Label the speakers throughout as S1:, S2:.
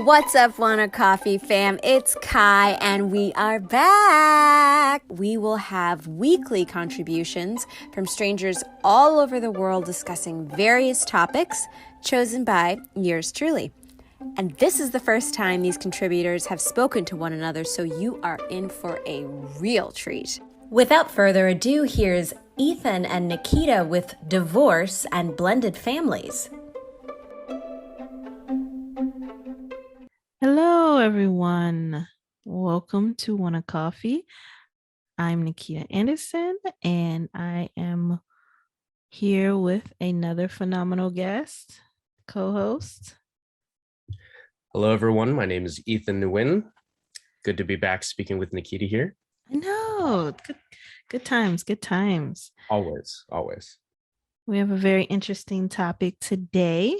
S1: What's up, Wanna Coffee fam? It's Kai, and we are back. We will have weekly contributions from strangers all over the world discussing various topics chosen by yours truly. And this is the first time these contributors have spoken to one another, so you are in for a real treat. Without further ado, here's Ethan and Nikita with Divorce and Blended Families.
S2: Hello, everyone. Welcome to Wanna Coffee. I'm Nikita Anderson, and I am here with another phenomenal guest, co-host.
S3: Hello, everyone. My name is Ethan Nguyen. Good to be back speaking with Nikita here.
S2: I know, good times, good times.
S3: Always, always.
S2: We have a very interesting topic today,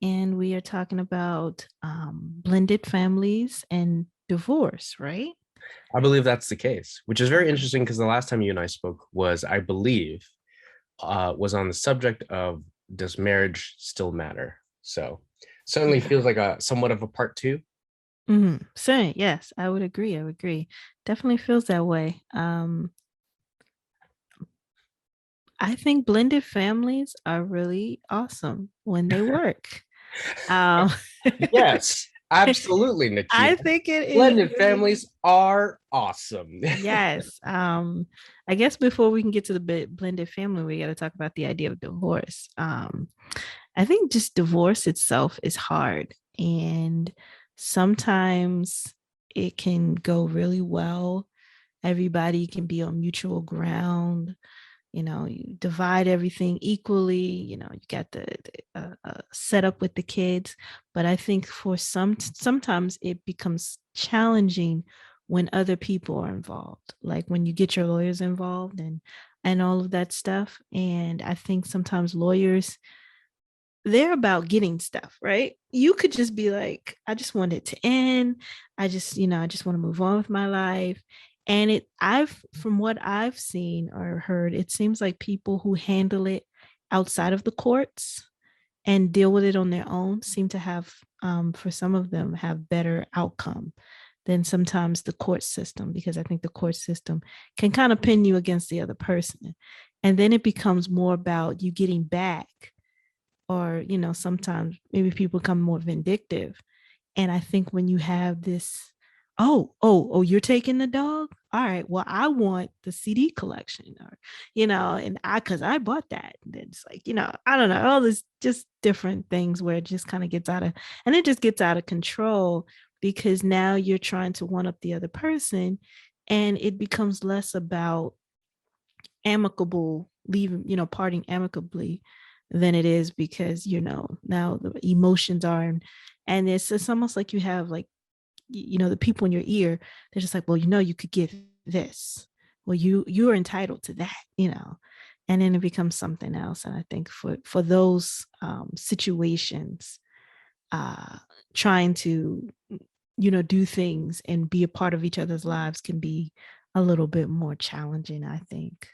S2: and we are talking about blended families and divorce, right?
S3: I believe that's the case, which is very interesting because the last time you and I spoke was, I believe, was on the subject of does marriage still matter? So certainly feels like a somewhat of a part two.
S2: So yes, I would agree. I would agree. Definitely feels that way. I think blended families are really awesome when they work. Um,
S3: Yes, absolutely,
S2: I
S3: Nikita.
S2: think it is
S3: Blended
S2: really,
S3: families are awesome.
S2: yes. I guess before we can get to the blended family, we got to talk about the idea of divorce. I think just divorce itself is hard, and sometimes it can go really well. Everybody can be on mutual ground. You divide everything equally. You got the setup with the kids. But I think for sometimes it becomes challenging when other people are involved, like when you get your lawyers involved and all of that stuff. And I think sometimes lawyers, they're about getting stuff right. You could just be like, I just want it to end. I just want to move on with my life. And from what I've seen or heard, it seems like people who handle it outside of the courts and deal with it on their own seem to have, for some of them, have better outcome than sometimes the court system, because I think the court system can kind of pin you against the other person. And then it becomes more about you getting back, or sometimes maybe people become more vindictive. And I think when you have this, oh, you're taking the dog, all right, well, I want the CD collection, or and because I bought that. And it's like, I don't know, all this just different things where it just kind of gets out of, and it just gets out of control, because now you're trying to one up the other person, and it becomes less about amicable leaving, parting amicably, than it is because now the emotions are, and it's almost like you have, like, the people in your ear. They're just like, well, you could give this, well, you're entitled to that, and then it becomes something else. And I think for those situations, uh trying to do things and be a part of each other's lives can be a little bit more challenging, I think.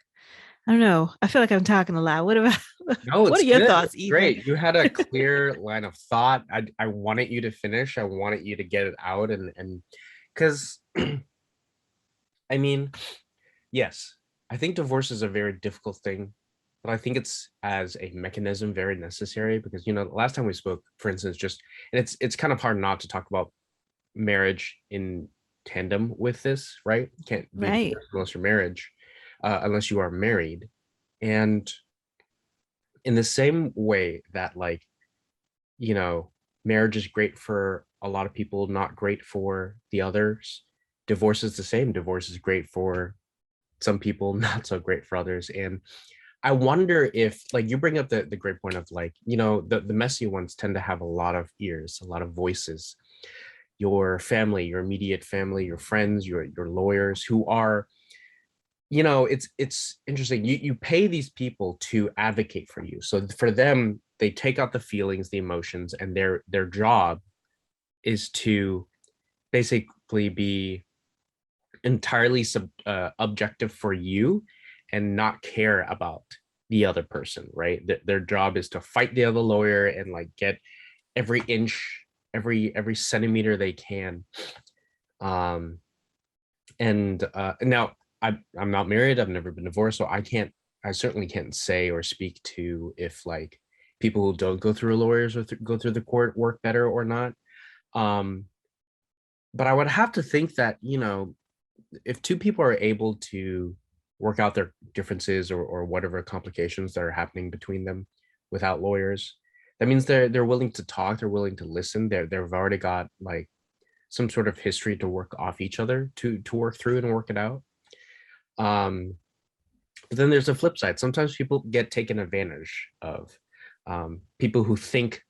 S2: I don't know. I feel like I'm talking a lot. What about
S3: No,
S2: what
S3: it's
S2: are your
S3: good.
S2: thoughts,
S3: It's
S2: Ethan?
S3: great. You had a clear line of thought. I wanted you to finish. I wanted you to get it out and because I mean, yes, I think divorce is a very difficult thing, but I think it's as a mechanism very necessary because the last time we spoke, for instance, just and it's kind of hard not to talk about marriage in tandem with this, right? You can't be
S2: Right.
S3: divorced unless you are married. And in the same way that you know, marriage is great for a lot of people, not great for the others. Divorce is the same. Divorce is great for some people, not so great for others. And I wonder if, like, you bring up the great point of, like, the messy ones tend to have a lot of ears, a lot of voices. Your family, your immediate family, your friends, your lawyers who are, it's interesting. You pay these people to advocate for you. So for them, they take out the feelings, the emotions, and their job is to basically be entirely objective for you and not care about the other person, right? Their job is to fight the other lawyer and like get every inch every centimeter they can. Um, and now I'm not married. I've never been divorced, so I certainly can't say or speak to if like people who don't go through lawyers or go through the court work better or not. Um, but I would have to think that, if two people are able to work out their differences or whatever complications that are happening between them without lawyers, that means they're willing to talk, they're willing to listen, they've already got like some sort of history to work off each other to work through and work it out. um but then there's a flip side. Sometimes people get taken advantage of. People who think,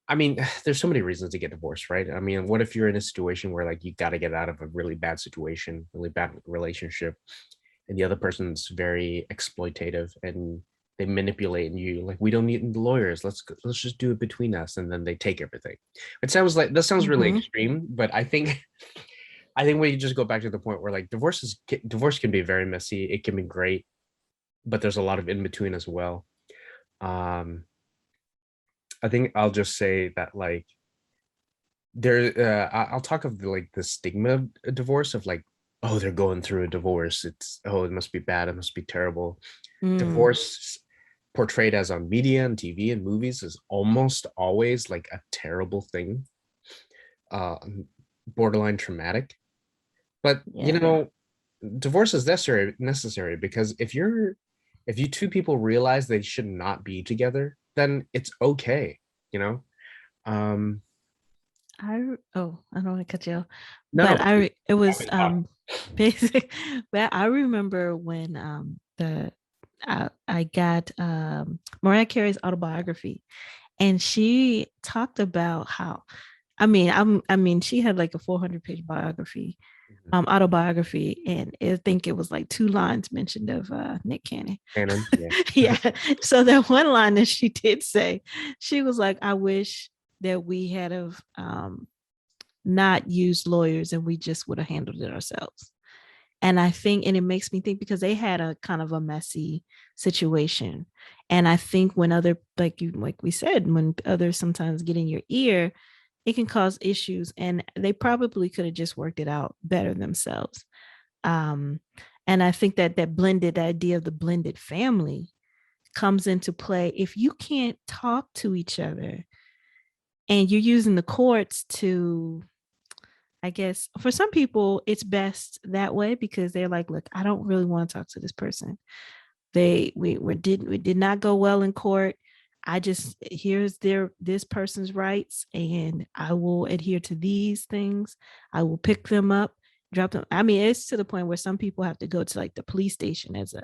S3: I mean, there's so many reasons to get divorced, right? I mean, what if you're in a situation where like you got to get out of a really bad situation, really bad relationship, and the other person's very exploitative and they manipulate you like, we don't need lawyers, let's just do it between us, and then they take everything. It sounds like, that sounds really extreme, but I think we just go back to the point where like divorce can be very messy, it can be great, but there's a lot of in between as well. um I think I'll just say that like I'll talk of like the stigma of divorce, of like, oh, they're going through a divorce, it's, oh, it must be bad, it must be terrible. Divorce portrayed as on media and TV and movies is almost always like a terrible thing, uh borderline traumatic. But divorce is necessary because if you two people realize they should not be together, then it's okay, you know. um
S2: I I don't want to cut you off,
S3: no,
S2: but
S3: no, please.
S2: it was
S3: Happy to talk.
S2: basic. But I remember when the I got Mariah Carey's autobiography, and she talked about how, I mean she had like a 400-page biography, autobiography, and I think it was like 2 lines mentioned of Nick Cannon.
S3: Shannon, yeah.
S2: Yeah. So that one line that she did say, she was like, I wish that we had of not used lawyers and we just would have handled it ourselves. And I think, and it makes me think, because they had a kind of a messy situation. And I think when other, like we said, when others sometimes get in your ear, it can cause issues, and they probably could have just worked it out better themselves. Um, and I think that that blended idea of the blended family comes into play. If you can't talk to each other and you're using the courts to, I guess for some people it's best that way, because they're like, look, I don't really want to talk to this person. We did not go well in court. I just, here's this person's rights, and I will adhere to these things. I will pick them up, drop them. I mean, it's to the point where some people have to go to like the police station as a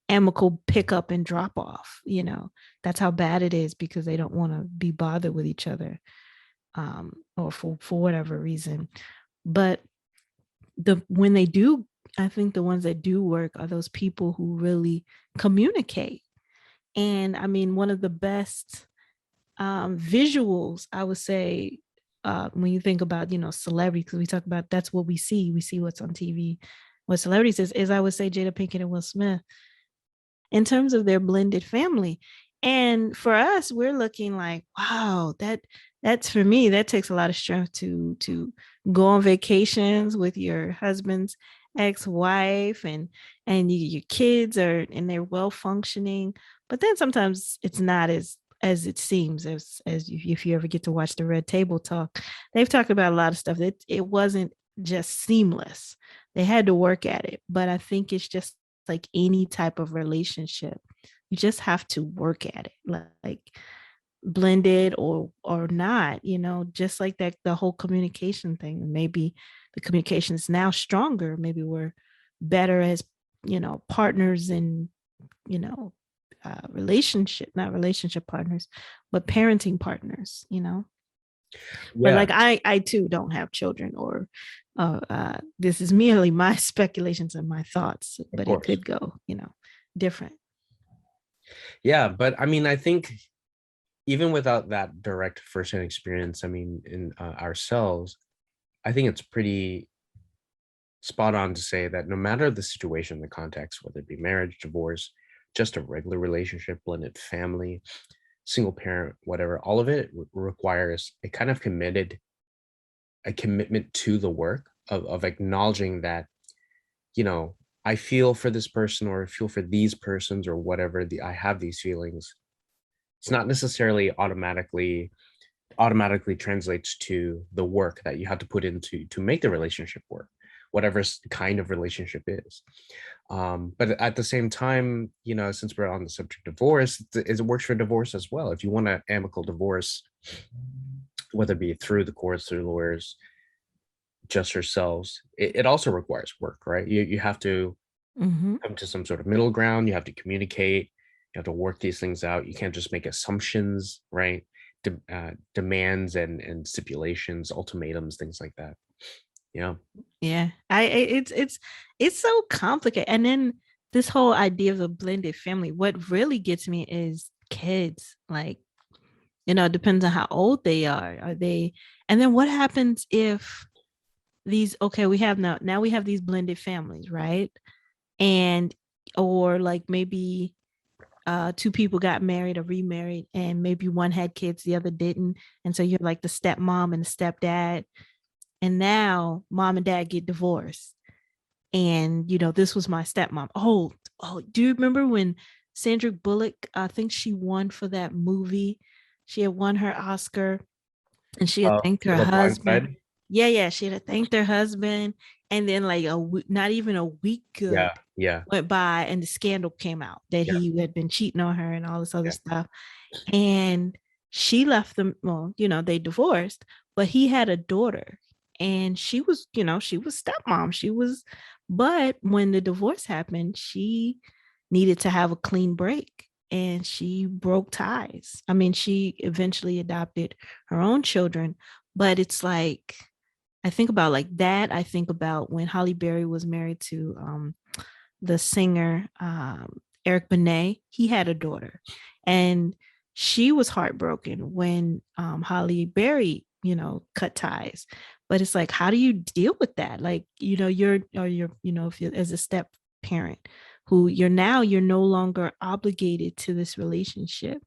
S2: amicable pickup and drop off. That's how bad it is, because they don't want to be bothered with each other, or for whatever reason. But when they do, I think the ones that do work are those people who really communicate. And I mean, one of the best visuals, I would say, when you think about, celebrities, because we talk about, that's what we see. We see what's on TV. What celebrities is I would say Jada Pinkett and Will Smith, in terms of their blended family. And for us, we're looking like, wow, that's, for me, that takes a lot of strength to go on vacations with your husband's ex-wife, and your kids are, and they're well functioning. But then sometimes it's not as it seems, as if you ever get to watch the Red Table Talk. They've talked about a lot of stuff that it wasn't just seamless. They had to work at it. But I think it's just like any type of relationship, you just have to work at it, like blended or not, just like that, the whole communication thing. Maybe the communication is now stronger, maybe we're better as, partners in, relationship, not relationship partners, but parenting partners. But
S3: Yeah,
S2: like, I too don't have children, or this is merely my speculations and my thoughts,
S3: of
S2: but it
S3: course.
S2: could go, different.
S3: Yeah, but I mean, I think even without that direct firsthand experience, I mean, in ourselves, I think it's pretty spot on to say that no matter the situation, the context, whether it be marriage, divorce, just a regular relationship, blended family, single parent, whatever, all of it requires a kind of a commitment to the work of acknowledging that, you know, I feel for this person, or I feel for these persons, or whatever, I have these feelings. It's not necessarily automatically translates to the work that you have to put into to make the relationship work, whatever kind of relationship is. But at the same time, you know, since we're on the subject of divorce, it works for divorce as well. If you want an amicable divorce, whether it be through the courts, through lawyers, just yourselves, it also requires work, right? You have to
S2: Mm-hmm.
S3: come to some sort of middle ground. You have to communicate. You have to work these things out. You can't just make assumptions, right? Demands and stipulations, ultimatums, things like that. Yeah.
S2: Yeah. It's so complicated. And then this whole idea of a blended family, what really gets me is kids. Like, you know, it depends on how old they are. Are they, and then what happens if these, okay, we have now we have these blended families, right? And or like maybe two people got married or remarried, and maybe one had kids, the other didn't. And so you're like the stepmom and the stepdad. And now mom and dad get divorced. And you know, this was my stepmom. Oh, do you remember when Sandra Bullock, I think she won for that movie? She had won her Oscar, and she had thanked her
S3: The blind
S2: husband.
S3: side.
S2: Yeah, she had thanked her husband, and then like not even a week
S3: Yeah,
S2: good
S3: yeah,
S2: went by, and the scandal came out that
S3: yeah,
S2: he had been cheating on her and all this other
S3: yeah.
S2: stuff. And she left them. Well, you know, they divorced, but he had a daughter, and she was, you know, she was stepmom. She was, but when the divorce happened, she needed to have a clean break, and she broke ties. I mean, she eventually adopted her own children, but it's like I think about like that. I think about when Holly Berry was married to the singer Eric Benet. He had a daughter, and she was heartbroken when Holly Berry, you know, cut ties. But it's like, how do you deal with that? Like, you know, you're, you know, if you're as a step parent who you're no longer obligated to this relationship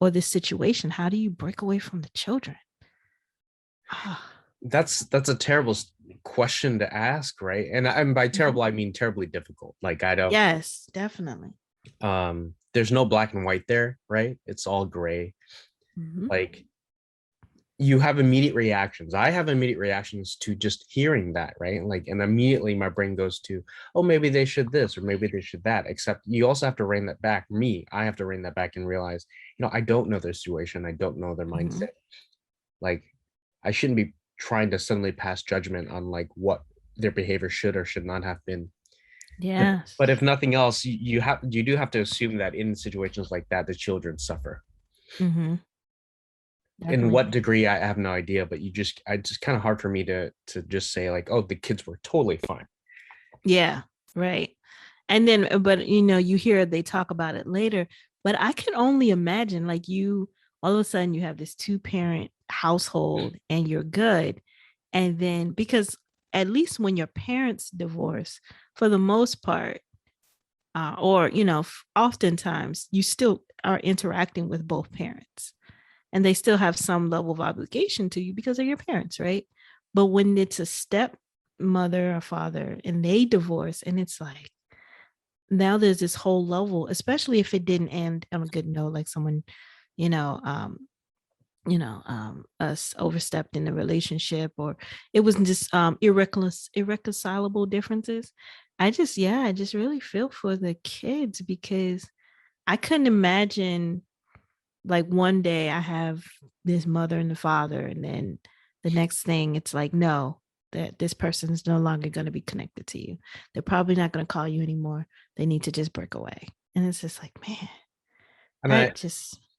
S2: or this situation. How do you break away from the children?
S3: That's a terrible question to ask, right? And by
S2: Mhm.
S3: terrible, I mean terribly difficult. Like, I don't,
S2: Yes, definitely.
S3: there's no black and white there, right? It's all gray.
S2: Mhm.
S3: Like, you have immediate reactions. I have immediate reactions to just hearing that, right? Like, and immediately my brain goes to, oh, maybe they should this, or maybe they should that. Except you also have to rein that back. I have to rein that back and realize, you know, I don't know their situation. I don't know their
S2: Mhm.
S3: mindset. Like, I shouldn't be trying to suddenly pass judgment on like what their behavior should or should not have been.
S2: Yes.
S3: But if nothing else, you do have to assume that in situations like that, the children suffer.
S2: Mhm.
S3: In
S2: Definitely.
S3: what degree, I have no idea, but I just kind of hard for me to just say like, oh, the kids were totally fine.
S2: Yeah, right. And then, but you know, you hear they talk about it later, but I can only imagine like you, all of a sudden you have this two-parent household and you're good. And then, because at least when your parents divorce, for the most part, or, you know, oftentimes you still are interacting with both parents and they still have some level of obligation to you because they're your parents, right? But when it's a step mother or father and they divorce, and it's like now there's this whole level, especially if it didn't end on a good note, like someone, you know, us overstepped in the relationship, or it was just irreconcilable differences. I just really feel for the kids because I couldn't imagine like one day I have this mother and the father, and then the next thing it's like, no, that this person is no longer going to be connected to you. They're probably not going to call you anymore. They need to just break away. And it's just like, man,
S3: And
S2: that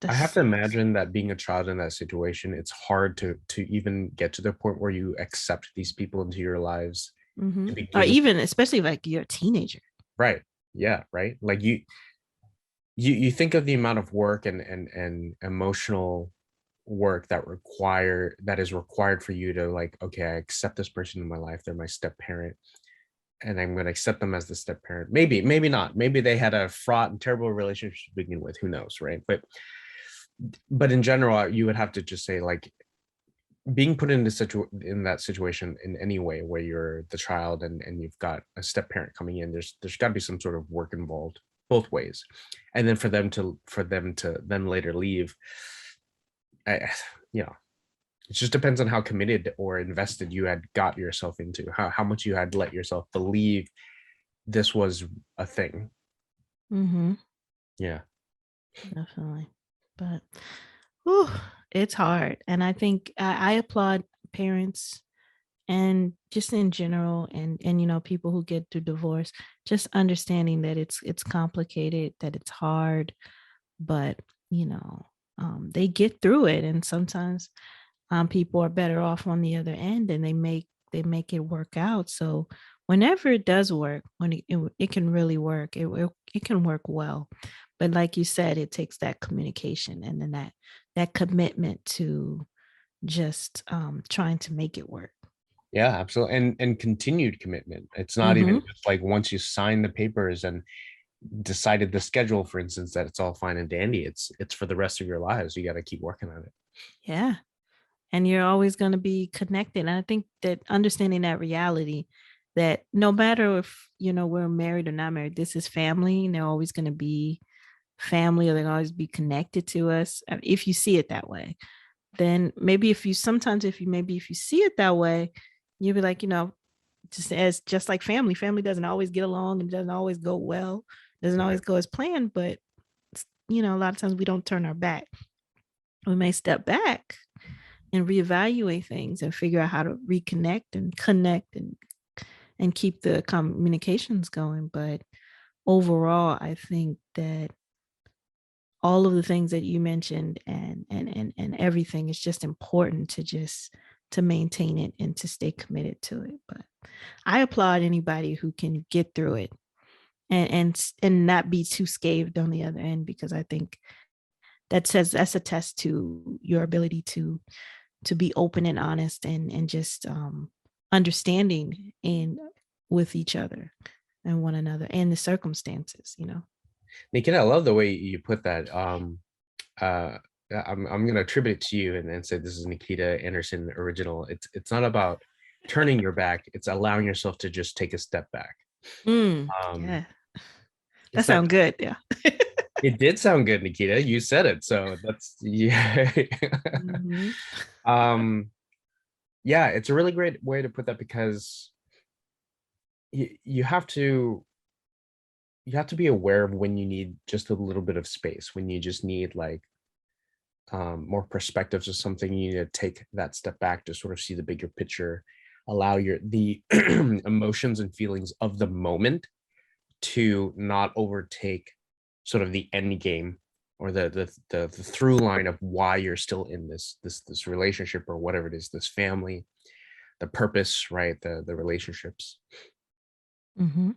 S3: I have to
S2: sucks.
S3: imagine that being a child in that situation, it's hard to even get to the point where you accept these people into your lives
S2: Mm-hmm.
S3: to be
S2: Or
S3: given.
S2: even, especially like you're a teenager.
S3: Right. Yeah, right. Like, you think of the amount of work and emotional work that is required for you to, like, okay, I accept this person in my life. They're my step parent, and I'm going to accept them as the step parent. Maybe not. Maybe they had a fraught and terrible relationship to begin with. Who knows, right? But But in general, you would have to just say like being put in that situation in any way where you're the child and you've got a step parent coming in, there's got to be some sort of work involved both ways, and then for them to then later leave, I, you know, it just depends on how committed or invested you had got yourself into, how much you had let yourself believe this was a thing.
S2: Mm-hmm.
S3: Yeah,
S2: Definitely. But whew, it's hard. And I think I applaud parents and just in general and you know people who get through divorce, just understanding that it's complicated, that it's hard, but you know, they get through it. And sometimes people are better off on the other end and they make it work out. So whenever it does work, when it can really work, it can work well. But like you said, it takes that communication and then that commitment to just trying to make it work.
S3: yeah, absolutely, and continued commitment. It's not
S2: Mm-hmm.
S3: even just like once you sign the papers and decided the schedule, for instance, that it's all fine and dandy. It's for the rest of your lives. You got to keep working on it.
S2: Yeah. And you're always going to be connected. And I think that understanding that reality, that no matter if you know we're married or not married, this is family, and they're always going to be family, or they're always be connected to us. If you see it that way, then maybe if you see it that way, you'll be like, you know, just like family doesn't always get along and doesn't always go well, doesn't
S3: Right.
S2: always go as planned, but you know, a lot of times we don't turn our back. We may step back and reevaluate things and figure out how to reconnect and connect and keep the communications going. But overall, I think that all of the things that you mentioned and everything is just important to maintain it and to stay committed to it. But I applaud anybody who can get through it and not be too scathed on the other end, because I think that's a test to your ability to be open and honest and just understanding in with each other and one another and the circumstances, you know.
S3: Nikita, I love the way you put that. Uh, I'm gonna attribute it to you and then say this is Nikita Anderson original. It's not about turning your back. It's allowing yourself to just take a step back. Um,
S2: Yeah, that
S3: it's that
S2: sounds good. Yeah.
S3: it did sound good, Nikita. You said it, so that's yeah.
S2: Mhm.
S3: um, yeah, it's a really great way to put that because you have to be aware of when you need just a little bit of space, when you just need like more perspectives of something. You need to take that step back to sort of see the bigger picture, allow the emotions and feelings of the moment to not overtake sort of the end game or the through line of why you're still in this relationship or whatever it is, this family, the purpose, right, the relationships.
S2: Mm-hmm.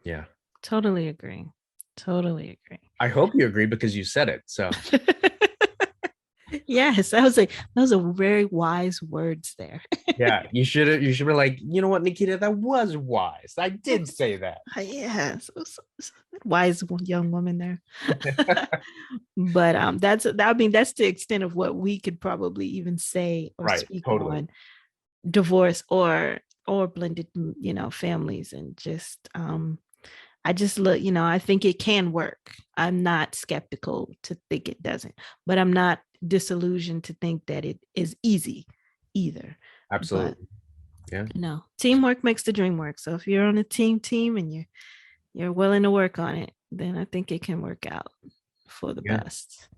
S3: Yeah,
S2: Totally agree. Totally agree.
S3: I hope you agree because you said it. So
S2: Yes, that was a very wise words there.
S3: yeah, you should be like, you know what, Nikita, that was wise. I did say that.
S2: Yeah, so wise young woman there. But that's the extent of what we could probably even say or
S3: Right,
S2: speak
S3: totally.
S2: on divorce or blended, you know, families. And just I just look, you know, I think it can work. I'm not skeptical to think it doesn't, but I'm not disillusioned to think that it is easy either. But
S3: Absolutely. Yeah.
S2: you know, teamwork makes the dream work. So if you're on a team and you're willing to work on it, then I think it can work out for the
S3: Yeah.
S2: best.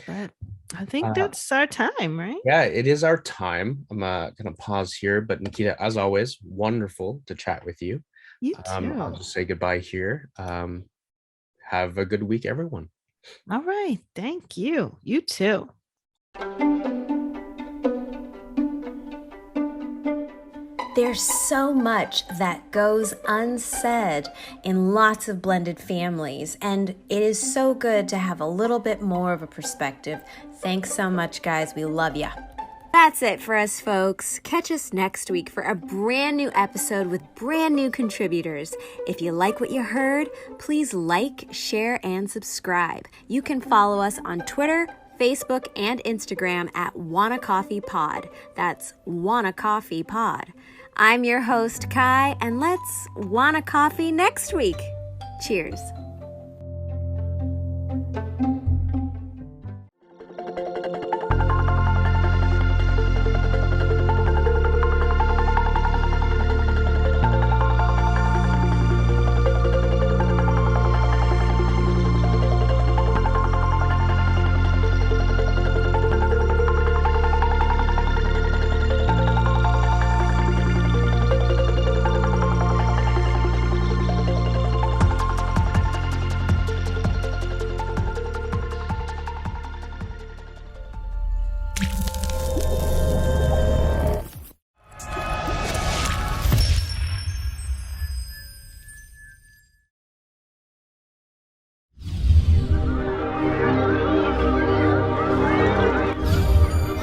S2: But I think
S3: Uh,
S2: that's our time, right?
S3: yeah, it is our time. I'm gonna pause here, but Nikita, as always, wonderful to chat with you.
S2: You
S3: I'll
S2: too.
S3: just say goodbye here. Have a good week, everyone.
S2: All right. Thank you. You too.
S1: There's so much that goes unsaid in lots of blended families, and it is so good to have a little bit more of a perspective. Thanks so much, guys. We love ya. That's it for us, folks. Catch us next week for a brand new episode with brand new contributors. If you like what you heard, please like, share, and subscribe. You can follow us on Twitter, Facebook, and Instagram at Wanna Coffee Pod. That's Wanna Coffee Pod. I'm your host, Kai, and let's wanna coffee next week. Cheers.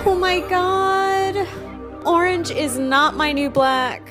S1: Oh my God, orange is not my new black.